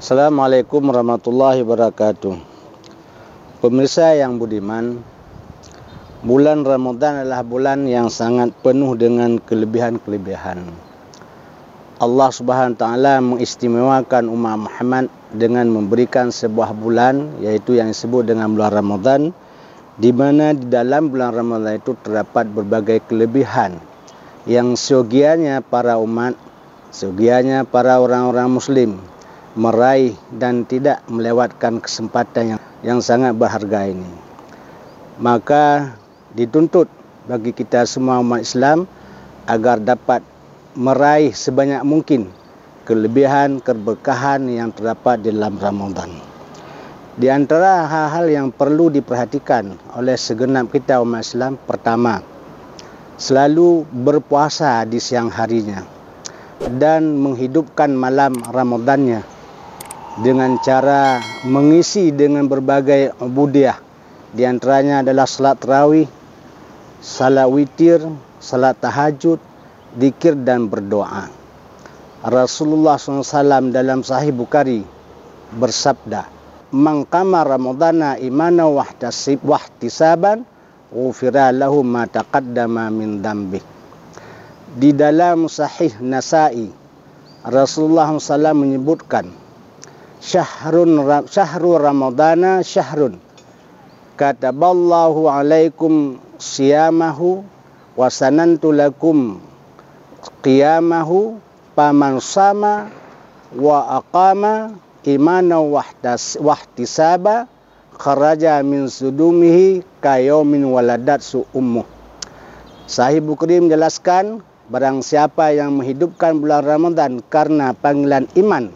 Assalamualaikum warahmatullahi wabarakatuh. Pemirsa yang budiman, bulan Ramadan adalah bulan yang sangat penuh dengan kelebihan-kelebihan. Allah Subhanahu wa taala mengistimewakan umat Muhammad dengan memberikan sebuah bulan, yaitu yang disebut dengan bulan Ramadan, di mana di dalam bulan Ramadan itu terdapat berbagai kelebihan yang seyogianya para umat, seyogianya para orang-orang muslim meraih dan tidak melewatkan kesempatan yang sangat berharga ini. Maka dituntut bagi kita semua umat Islam agar dapat meraih sebanyak mungkin kelebihan, keberkahan yang terdapat di dalam Ramadan. Di antara hal-hal yang perlu diperhatikan oleh segenap kita umat Islam, pertama, selalu berpuasa di siang harinya dan menghidupkan malam Ramadannya dengan cara mengisi dengan berbagai ubudiyah. Di antaranya adalah salat tarawih, salat witir, salat tahajud, zikir dan berdoa. Rasulullah SAW dalam Sahih Bukhari bersabda, "Man qama Ramadana imanan wa ihtisaban, ghufira lahu ma taqaddama min dhanbi." Di dalam Sahih Nasa'i, Rasulullah SAW menyebutkan, Syahru Ramadana syahrun kataballahu alaikum siyamahu wa sanantu lakum qiyamahu paman sama wa aqama imana wahtisaba kharaja min sudumihi kayomin waladat su ummuh. Sahih Bukhari menjelaskan, barang siapa yang menghidupkan bulan Ramadan karena panggilan iman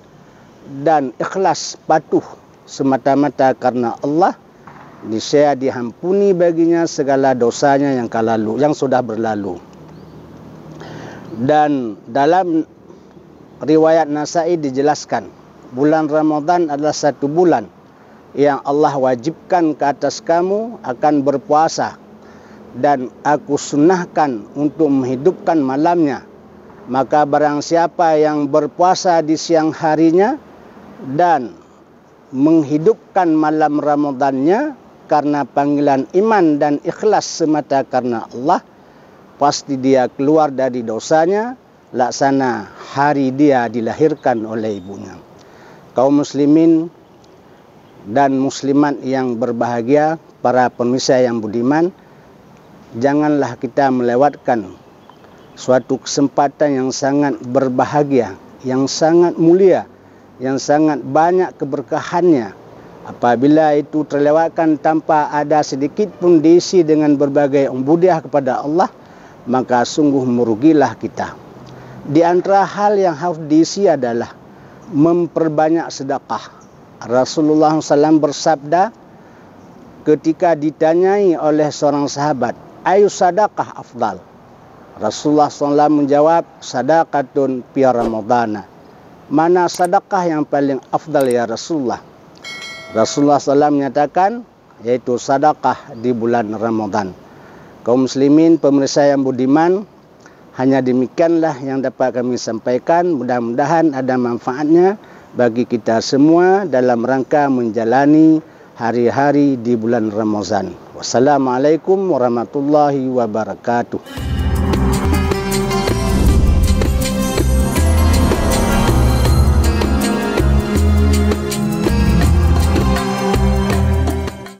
dan ikhlas patuh semata-mata karena Allah, niscaya diampuni baginya segala dosanya yang sudah berlalu. Dan dalam riwayat Nasa'i dijelaskan, bulan Ramadan adalah satu bulan yang Allah wajibkan ke atas kamu akan berpuasa, dan aku sunnahkan untuk menghidupkan malamnya. Maka barang siapa yang berpuasa di siang harinya dan menghidupkan malam Ramadannya karena panggilan iman dan ikhlas semata karena Allah, pasti dia keluar dari dosanya laksana hari dia dilahirkan oleh ibunya. Kaum muslimin dan muslimat yang berbahagia, para pemirsa yang budiman, janganlah kita melewatkan suatu kesempatan yang sangat berbahagia, yang sangat mulia, yang sangat banyak keberkahannya. Apabila itu terlewatkan tanpa ada sedikit pun diisi dengan berbagai ubudiyah kepada Allah, maka sungguh merugilah kita. Di antara hal yang harus diisi adalah memperbanyak sedekah. Rasulullah SAW bersabda ketika ditanyai oleh seorang sahabat, ayu sadaqah afdal? Rasulullah SAW menjawab, sadaqatun fi Ramadana. Mana sedekah yang paling afdal ya Rasulullah? Rasulullah SAW menyatakan, yaitu sedekah di bulan Ramadan. Kaum muslimin, pemirsa yang budiman, hanya demikianlah yang dapat kami sampaikan. Mudah-mudahan ada manfaatnya bagi kita semua dalam rangka menjalani hari-hari di bulan Ramadan. Wassalamualaikum warahmatullahi wabarakatuh.